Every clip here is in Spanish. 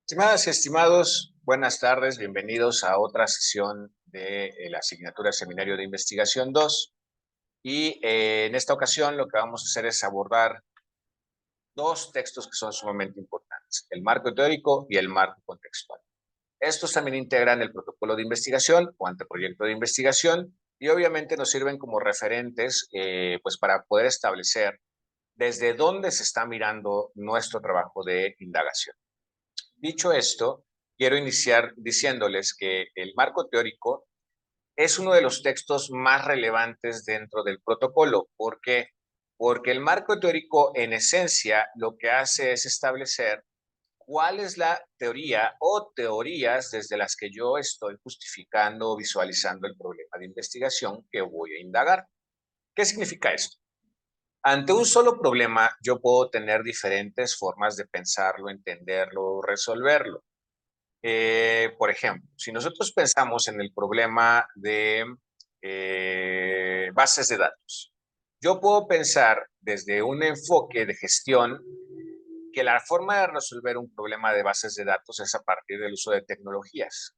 Estimadas y estimados, buenas tardes, bienvenidos a otra sesión de la asignatura Seminario de Investigación 2. En esta ocasión lo que vamos a hacer es abordar dos textos que son sumamente importantes, el marco teórico y el marco contextual. Estos también integran el protocolo de investigación o anteproyecto de investigación y obviamente nos sirven como referentes pues para poder establecer desde dónde se está mirando nuestro trabajo de indagación. Dicho esto, quiero iniciar diciéndoles que el marco teórico es uno de los textos más relevantes dentro del protocolo. ¿Por qué? Porque el marco teórico, en esencia, lo que hace es establecer cuál es la teoría o teorías desde las que yo estoy justificando o visualizando el problema de investigación que voy a indagar. ¿Qué significa esto? Ante un solo problema, yo puedo tener diferentes formas de pensarlo, entenderlo, resolverlo. Por ejemplo, si nosotros pensamos en el problema de bases de datos, yo puedo pensar desde un enfoque de gestión que la forma de resolver un problema de bases de datos es a partir del uso de tecnologías.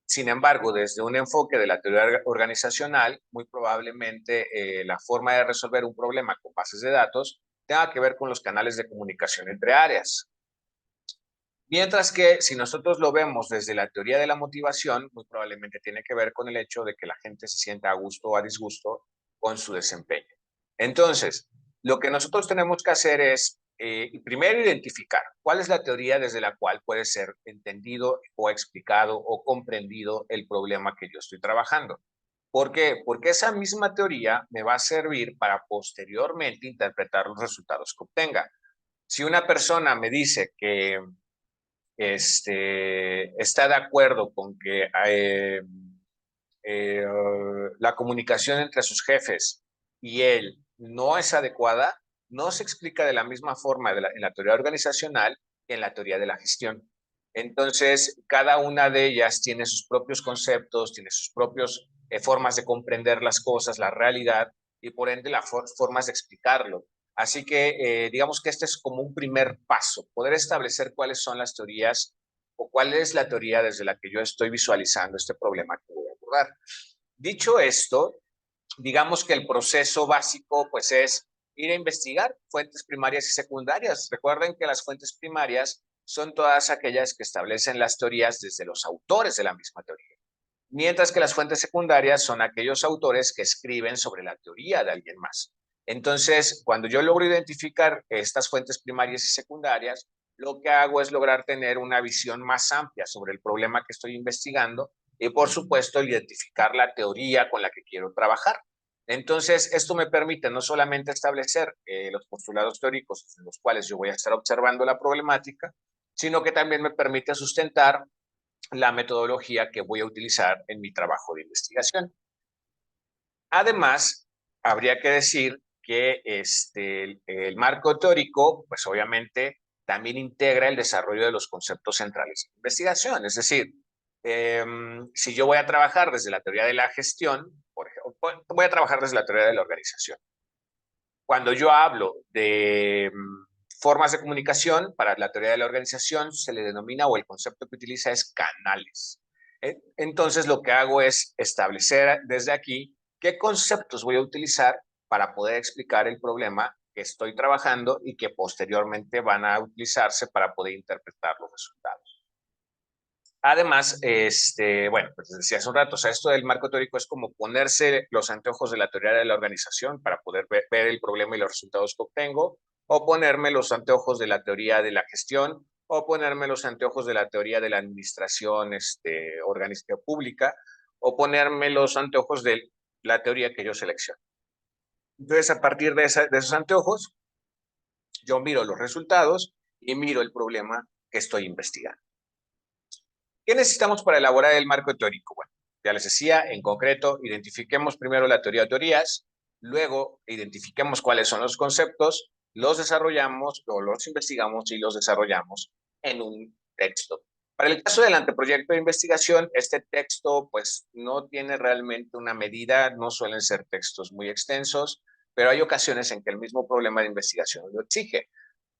Sin embargo, desde un enfoque de la teoría organizacional, muy probablemente la forma de resolver un problema con bases de datos tenga que ver con los canales de comunicación entre áreas. Mientras que si nosotros lo vemos desde la teoría de la motivación, muy probablemente tiene que ver con el hecho de que la gente se sienta a gusto o a disgusto con su desempeño. Entonces, lo que nosotros tenemos que hacer es primero identificar cuál es la teoría desde la cual puede ser entendido o explicado o comprendido el problema que yo estoy trabajando. ¿Por qué? Porque esa misma teoría me va a servir para posteriormente interpretar los resultados que obtenga. Si una persona me dice que está de acuerdo con que eh, la comunicación entre sus jefes y él no es adecuada, no se explica de la misma forma en la teoría organizacional que en la teoría de la gestión. Entonces, cada una de ellas tiene sus propios conceptos, tiene sus propias formas de comprender las cosas, la realidad, y por ende las formas de explicarlo. Así que digamos que este es como un primer paso, poder establecer cuáles son las teorías o cuál es la teoría desde la que yo estoy visualizando este problema que voy a abordar. Dicho esto, digamos que el proceso básico pues es ir a investigar fuentes primarias y secundarias. Recuerden que las fuentes primarias son todas aquellas que establecen las teorías desde los autores de la misma teoría, mientras que las fuentes secundarias son aquellos autores que escriben sobre la teoría de alguien más. Entonces, cuando yo logro identificar estas fuentes primarias y secundarias, lo que hago es lograr tener una visión más amplia sobre el problema que estoy investigando y, por supuesto, identificar la teoría con la que quiero trabajar. Entonces, esto me permite no solamente establecer los postulados teóricos en los cuales yo voy a estar observando la problemática, sino que también me permite sustentar la metodología que voy a utilizar en mi trabajo de investigación. Además, habría que decir que el marco teórico, pues obviamente también integra el desarrollo de los conceptos centrales de investigación. Es decir, si yo voy a trabajar desde la teoría de la gestión, por ejemplo, voy a trabajar desde la teoría de la organización. Cuando yo hablo de formas de comunicación, para la teoría de la organización se le denomina o el concepto que utiliza es canales. Entonces lo que hago es establecer desde aquí qué conceptos voy a utilizar para poder explicar el problema que estoy trabajando y que posteriormente van a utilizarse para poder interpretar los resultados. Además, bueno, pues decía hace un rato, o sea, esto del marco teórico es como ponerse los anteojos de la teoría de la organización para poder ver el problema y los resultados que obtengo, o ponerme los anteojos de la teoría de la gestión, o ponerme los anteojos de la teoría de la administración orgánica pública, o ponerme los anteojos de la teoría que yo selecciono. Entonces, a partir de esos anteojos, yo miro los resultados y miro el problema que estoy investigando. ¿Qué necesitamos para elaborar el marco teórico? Bueno, ya les decía, en concreto, identifiquemos primero la teoría de teorías, luego identifiquemos cuáles son los conceptos, los desarrollamos o los investigamos y los desarrollamos en un texto. Para el caso del anteproyecto de investigación, este texto pues no tiene realmente una medida, no suelen ser textos muy extensos, pero hay ocasiones en que el mismo problema de investigación lo exige.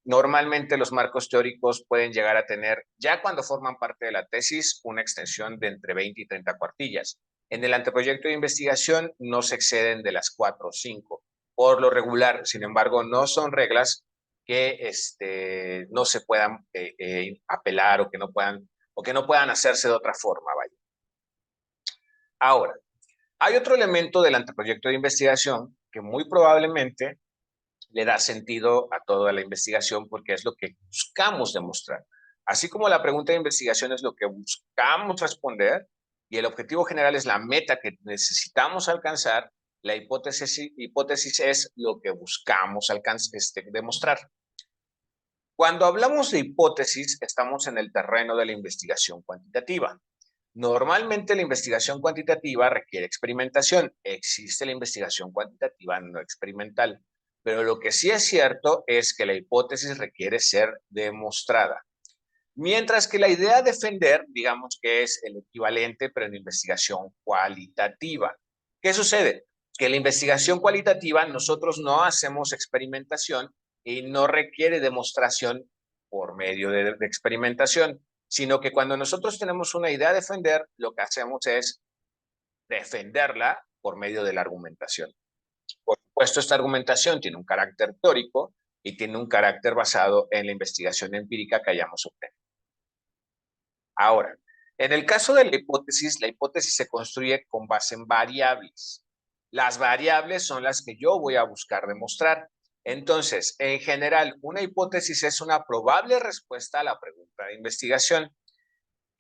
Normalmente los marcos teóricos pueden llegar a tener, ya cuando forman parte de la tesis, una extensión de entre 20 y 30 cuartillas. En el anteproyecto de investigación no se exceden de las 4 o 5. Por lo regular, sin embargo, no son reglas que no se puedan apelar o que no puedan hacerse de otra forma. Vaya. Ahora, hay otro elemento del anteproyecto de investigación que muy probablemente le da sentido a toda la investigación porque es lo que buscamos demostrar. Así como la pregunta de investigación es lo que buscamos responder y el objetivo general es la meta que necesitamos alcanzar, la hipótesis es lo que buscamos demostrar. Cuando hablamos de hipótesis, estamos en el terreno de la investigación cuantitativa. Normalmente la investigación cuantitativa requiere experimentación. Existe la investigación cuantitativa no experimental. Pero lo que sí es cierto es que la hipótesis requiere ser demostrada. Mientras que la idea de defender, digamos que es el equivalente, pero en investigación cualitativa. ¿Qué sucede? Que en la investigación cualitativa nosotros no hacemos experimentación y no requiere demostración por medio de experimentación, sino que cuando nosotros tenemos una idea a defender, lo que hacemos es defenderla por medio de la argumentación. Por supuesto, esta argumentación tiene un carácter teórico y tiene un carácter basado en la investigación empírica que hayamos obtenido. Ahora, en el caso de la hipótesis se construye con base en variables. Las variables son las que yo voy a buscar demostrar. Entonces, en general, una hipótesis es una probable respuesta a la pregunta de investigación.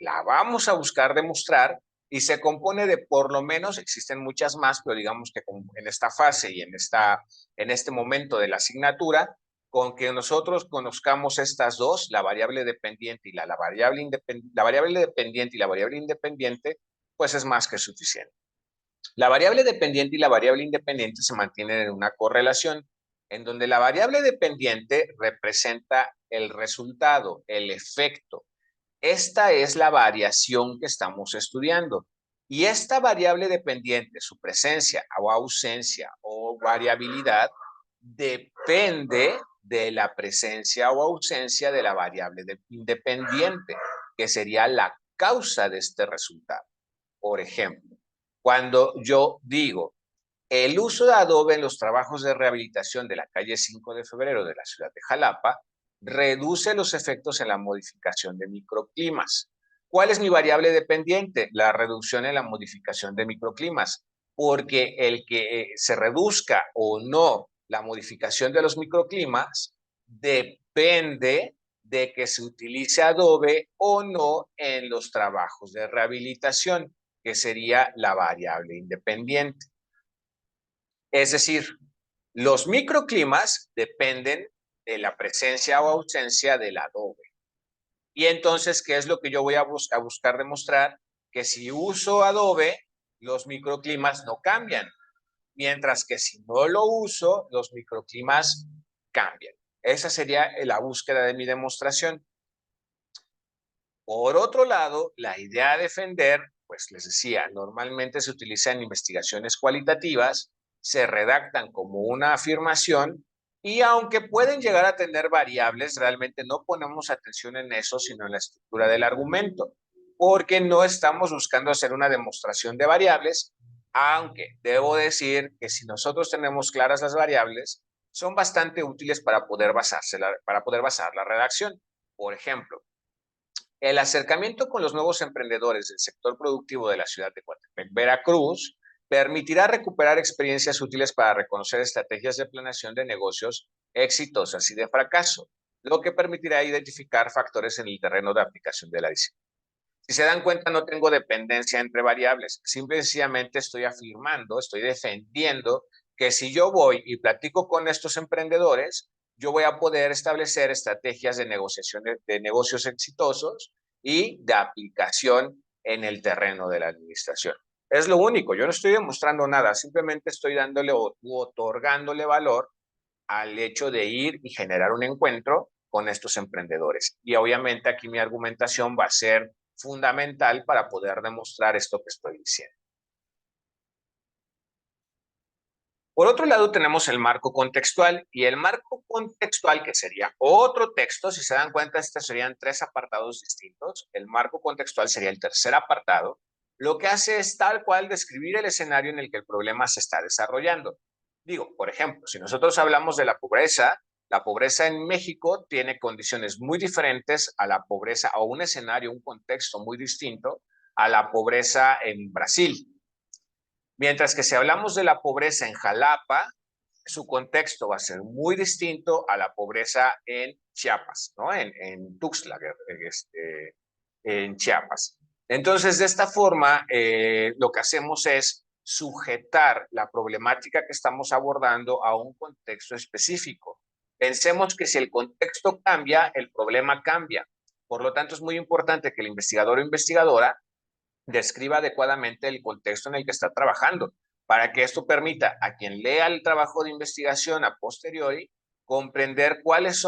La vamos a buscar demostrar y se compone de, por lo menos, existen muchas más, pero digamos que en esta fase y en este momento de la asignatura, con que nosotros conozcamos estas dos, la variable dependiente y la variable dependiente y la variable independiente, pues es más que suficiente. La variable dependiente y la variable independiente se mantienen en una correlación, en donde la variable dependiente representa el resultado, el efecto. Esta es la variación que estamos estudiando. Y esta variable dependiente, su presencia o ausencia o variabilidad, depende de la presencia o ausencia de la variable independiente, que sería la causa de este resultado. Por ejemplo, cuando yo digo, el uso de adobe en los trabajos de rehabilitación de la calle 5 de febrero de la ciudad de Jalapa reduce los efectos en la modificación de microclimas. ¿Cuál es mi variable dependiente? La reducción en la modificación de microclimas, porque el que se reduzca o no la modificación de los microclimas depende de que se utilice adobe o no en los trabajos de rehabilitación, que sería la variable independiente. Es decir, los microclimas dependen de la presencia o ausencia del adobe. Y entonces, ¿qué es lo que yo voy a buscar demostrar? Que si uso adobe, los microclimas no cambian, mientras que si no lo uso, los microclimas cambian. Esa sería la búsqueda de mi demostración. Por otro lado, la idea de defender, pues les decía, normalmente se utiliza en investigaciones cualitativas, se redactan como una afirmación y aunque pueden llegar a tener variables, realmente no ponemos atención en eso, sino en la estructura del argumento, porque no estamos buscando hacer una demostración de variables, aunque debo decir que si nosotros tenemos claras las variables, son bastante útiles para poder basar la redacción. Por ejemplo, el acercamiento con los nuevos emprendedores del sector productivo de la ciudad de Coatepec, Veracruz, permitirá recuperar experiencias útiles para reconocer estrategias de planeación de negocios exitosas y de fracaso, lo que permitirá identificar factores en el terreno de aplicación de la disciplina. Si se dan cuenta, no tengo dependencia entre variables, simple y sencillamente estoy afirmando, estoy defendiendo que si yo voy y platico con estos emprendedores, yo voy a poder establecer estrategias de negociación de negocios exitosos y de aplicación en el terreno de la administración. Es lo único, yo no estoy demostrando nada, simplemente estoy dándole o otorgándole valor al hecho de ir y generar un encuentro con estos emprendedores. Y obviamente aquí mi argumentación va a ser fundamental para poder demostrar esto que estoy diciendo. Por otro lado, tenemos el marco contextual y el marco contextual, que sería otro texto. Si se dan cuenta, estos serían tres apartados distintos. El marco contextual sería el tercer apartado. Lo que hace es tal cual describir el escenario en el que el problema se está desarrollando. Digo, por ejemplo, si nosotros hablamos de la pobreza en México tiene condiciones muy diferentes a la pobreza o un escenario, un contexto muy distinto a la pobreza en Brasil. Mientras que si hablamos de la pobreza en Jalapa, su contexto va a ser muy distinto a la pobreza en Chiapas, ¿no? En Tuxtla, en Chiapas. Entonces, de esta forma, lo que hacemos es sujetar la problemática que estamos abordando a un contexto específico. Pensemos que si el contexto cambia, el problema cambia. Por lo tanto, es muy importante que el investigador o investigadora describa adecuadamente el contexto en el que está trabajando, para que esto permita a quien lea el trabajo de investigación a posteriori comprender cuál es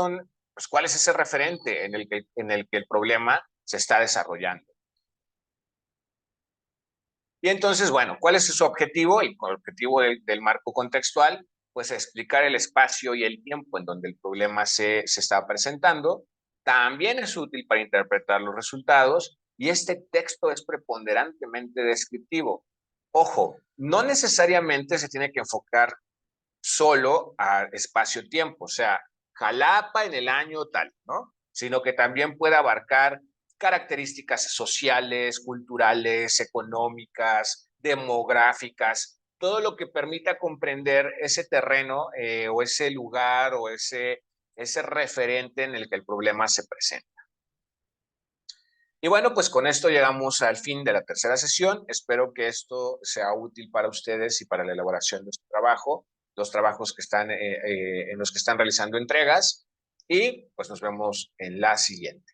ese referente en el que el problema se está desarrollando. Y entonces, bueno, ¿cuál es su objetivo? El objetivo del marco contextual, pues explicar el espacio y el tiempo en donde el problema se está presentando. También es útil para interpretar los resultados y este texto es preponderantemente descriptivo. Ojo, no necesariamente se tiene que enfocar solo a espacio-tiempo, o sea, Jalapa en el año tal, ¿no? Sino que también puede abarcar características sociales, culturales, económicas, demográficas, todo lo que permita comprender ese terreno o ese lugar o ese referente en el que el problema se presenta. Y bueno, pues con esto llegamos al fin de la tercera sesión. Espero que esto sea útil para ustedes y para la elaboración de su trabajo, los trabajos que están, en los que están realizando entregas. Y pues nos vemos en la siguiente.